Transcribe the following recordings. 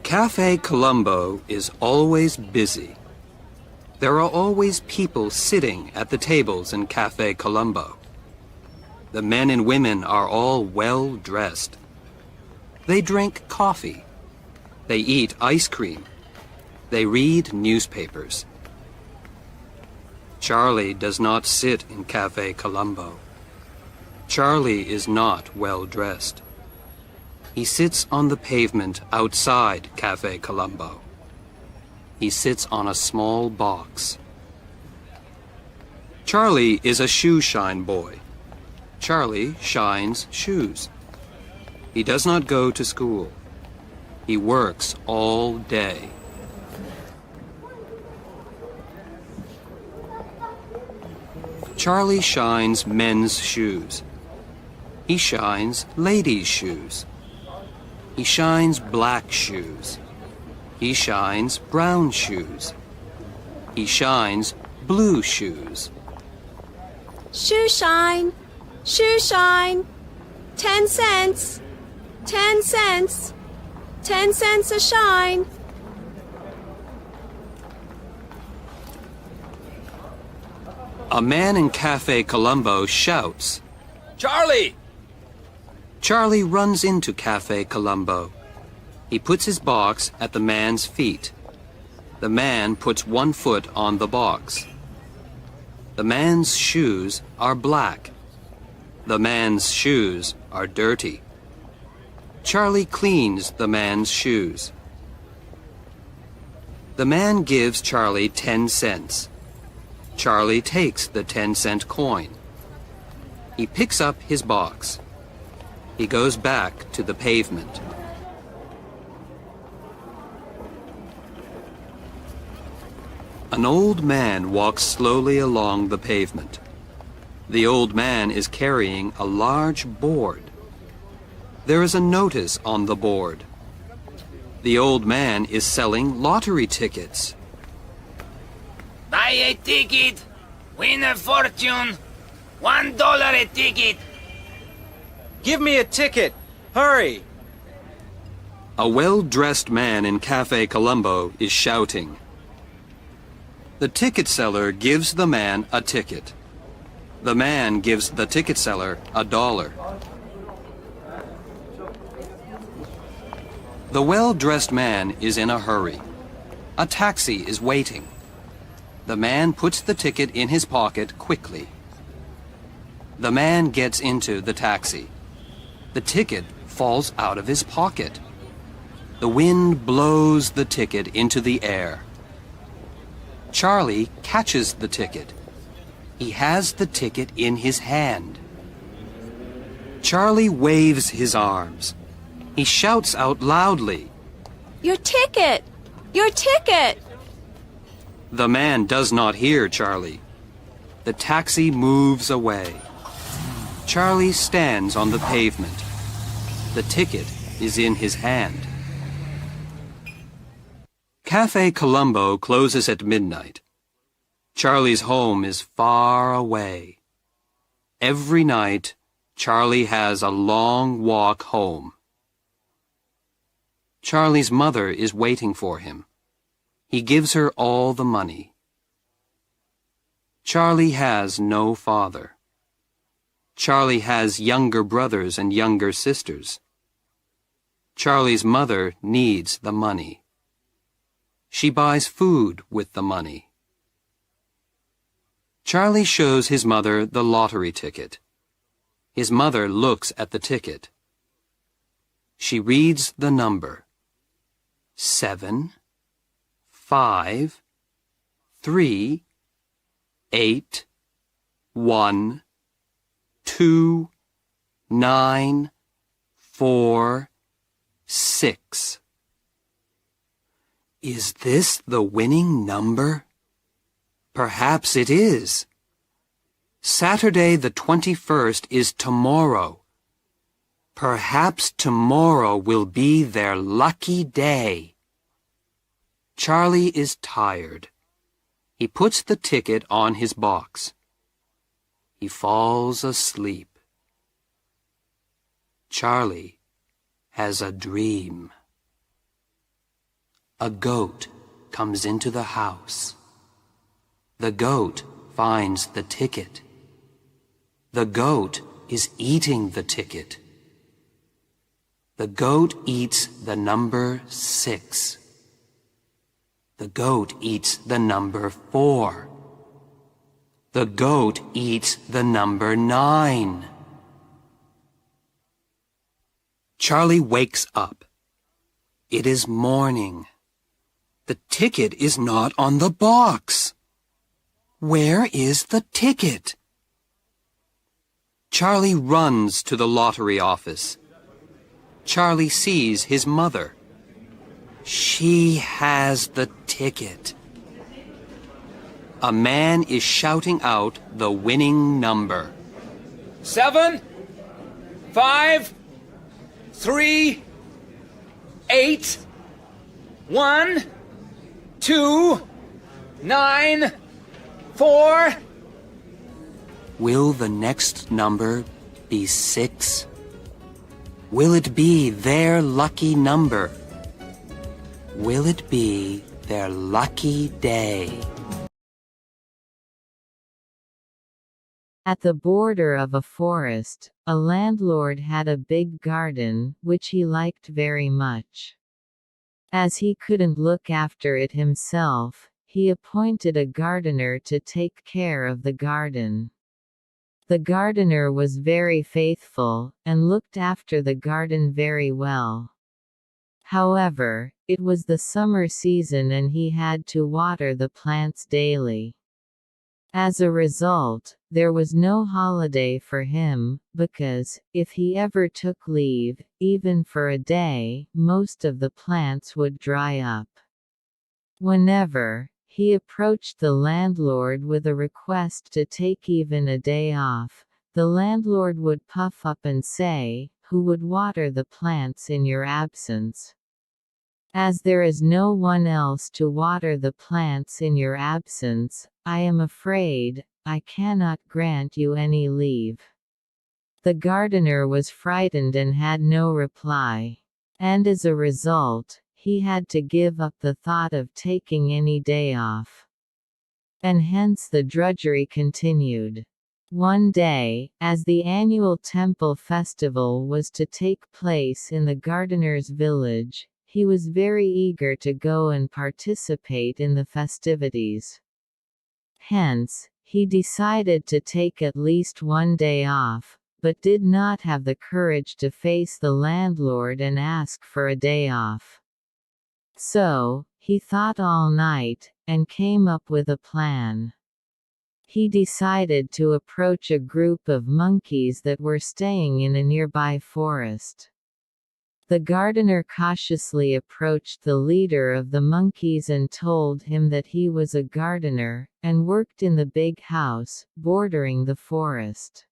Cafe Colombo is always busy. There are always people sitting at the tables in Cafe Colombo. The men and women are all well dressed. They drink coffee. They eat ice cream. They read newspapers. Charlie does not sit in Cafe Colombo. Charlie is not well dressed. He sits on the pavement outside Cafe Colombo. He sits on a small box. Charlie is a shoe shine boy. Charlie shines shoes. He does not go to school. He works all day. Charlie shines men's shoes. He shines ladies' shoes. He shines black shoes. He shines brown shoes. He shines blue shoes. Shoe shine, shoe shine. 10 cents, 10 cents, 10 cents a shine. A man in Cafe Colombo shouts, Charlie! Charlie runs into Cafe Colombo. He puts his box at the man's feet. The man puts one foot on the box. The man's shoes are black. The man's shoes are dirty. Charlie cleans the man's shoes. The man gives Charlie 10 cents. Charlie takes the 10-cent coin. He picks up his box. He goes back to the pavement. An old man walks slowly along the pavement. The old man is carrying a large board. There is a notice on the board. The old man is selling lottery tickets. Buy a ticket, win a fortune, $1 a ticket. Give me a ticket! Hurry! A well-dressed man in Cafe Colombo is shouting. The ticket seller gives the man a ticket. The man gives the ticket seller $1. The well-dressed man is in a hurry. A taxi is waiting. The man puts the ticket in his pocket quickly. The man gets into the taxi. The ticket falls out of his pocket. The wind blows the ticket into the air. Charlie catches the ticket. He has the ticket in his hand. Charlie waves his arms. He shouts out loudly, Your ticket! Your ticket! The man does not hear Charlie. The taxi moves away. Charlie stands on the pavement. The ticket is in his hand. Cafe Colombo closes at midnight. Charlie's home is far away. Every night, Charlie has a long walk home. Charlie's mother is waiting for him. He gives her all the money. Charlie has no father. Charlie has younger brothers and younger sisters. Charlie's mother needs the money. She buys food with the money. Charlie shows his mother the lottery ticket. His mother looks at the ticket. She reads the number. 7, 5, 3, 8, 1, 2, 9, 4, 6. Is this the winning number? Perhaps it is. Saturday the 21st is tomorrow. Perhaps tomorrow will be their lucky day. Charlie is tired. He puts the ticket on his box. He falls asleep. Charlie has a dream. A goat comes into the house. The goat finds the ticket. The goat is eating the ticket. The goat eats the number 6. The goat eats the number 4. The goat eats the number 9. Charlie wakes up. It is morning. The ticket is not on the box. Where is the ticket? Charlie runs to the lottery office. Charlie sees his mother. She has the ticket. A man is shouting out the winning number. 7, 5, 3, 8, 1, 2, 9, 4. Will the next number be 6? Will it be their lucky number? Will it be their lucky day? At the border of a forest, a landlord had a big garden, which he liked very much. As he couldn't look after it himself, he appointed a gardener to take care of the garden. The gardener was very faithful, and looked after the garden very well. However, it was the summer season and he had to water the plants daily. As a result, there was no holiday for him, because, if he ever took leave, even for a day, most of the plants would dry up. Whenever he approached the landlord with a request to take even a day off, the landlord would puff up and say, "Who would water the plants in your absence? As there is no one else to water the plants in your absence, I am afraid I cannot grant you any leave." The gardener was frightened and had no reply. And as a result, he had to give up the thought of taking any day off. And hence the drudgery continued. One day, as the annual temple festival was to take place in the gardener's village, he was very eager to go and participate in the festivities. Hence, he decided to take at least one day off, but did not have the courage to face the landlord and ask for a day off. So, he thought all night, and came up with a plan. He decided to approach a group of monkeys that were staying in a nearby forest. The gardener cautiously approached the leader of the monkeys and told him that he was a gardener, and worked in the big house, bordering the forest.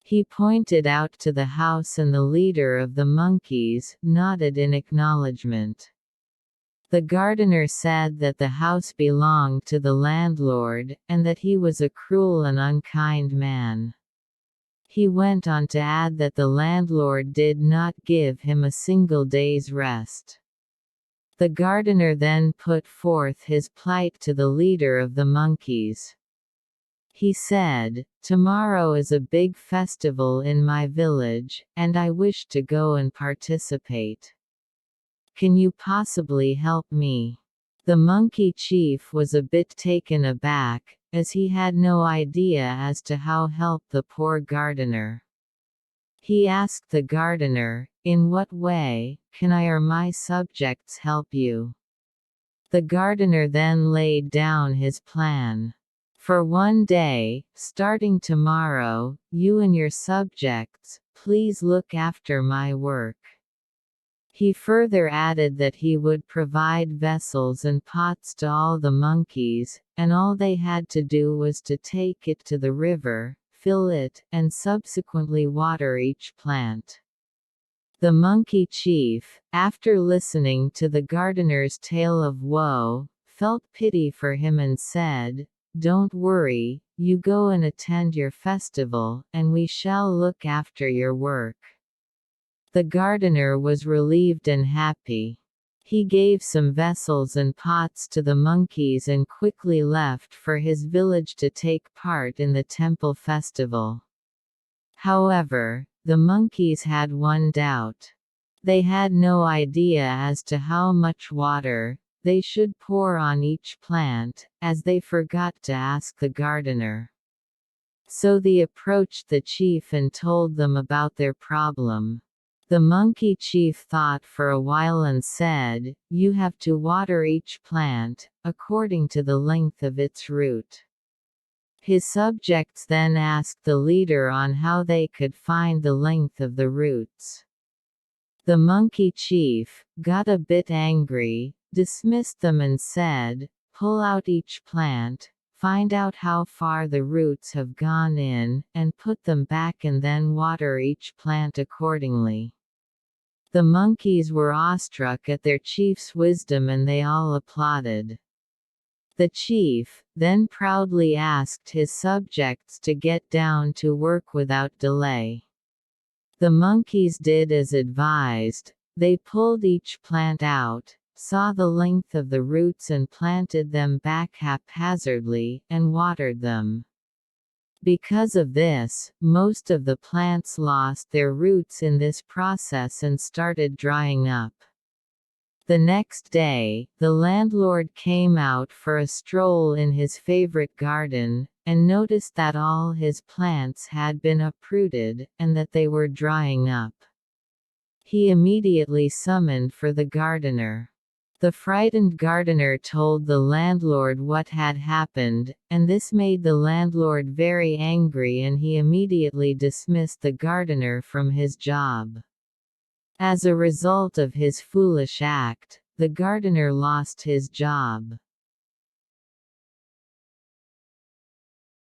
He pointed out to the house and the leader of the monkeys nodded in acknowledgement. The gardener said that the house belonged to the landlord, and that he was a cruel and unkind man. He went on to add that the landlord did not give him a single day's rest. The gardener then put forth his plight to the leader of the monkeys. He said, "Tomorrow is a big festival in my village, and I wish to go and participate. Can you possibly help me?" The monkey chief was a bit taken aback, as he had no idea as to how help the poor gardener. He asked the gardener, "In what way can I or my subjects help you?" The gardener then laid down his plan. "For one day, starting tomorrow, you and your subjects, please look after my work." He further added that he would provide vessels and pots to all the monkeys, and all they had to do was to take it to the river, fill it, and subsequently water each plant. The monkey chief, after listening to the gardener's tale of woe, felt pity for him and said, "Don't worry, you go and attend your festival, and we shall look after your work." The gardener was relieved and happy. He gave some vessels and pots to the monkeys and quickly left for his village to take part in the temple festival. However, the monkeys had one doubt. They had no idea as to how much water they should pour on each plant, as they forgot to ask the gardener. So they approached the chief and told them about their problem. The monkey chief thought for a while and said, "You have to water each plant, according to the length of its root." His subjects then asked the leader on how they could find the length of the roots. The monkey chief got a bit angry, dismissed them and said, "Pull out each plant, find out how far the roots have gone in, and put them back and then water each plant accordingly." The monkeys were awestruck at their chief's wisdom and they all applauded. The chief then proudly asked his subjects to get down to work without delay. The monkeys did as advised. They pulled each plant out, saw the length of the roots and planted them back haphazardly, and watered them. Because of this, most of the plants lost their roots in this process and started drying up. The next day, the landlord came out for a stroll in his favorite garden, and noticed that all his plants had been uprooted, and that they were drying up. He immediately summoned for the gardener. The frightened gardener told the landlord what had happened, and this made the landlord very angry and he immediately dismissed the gardener from his job. As a result of his foolish act, the gardener lost his job.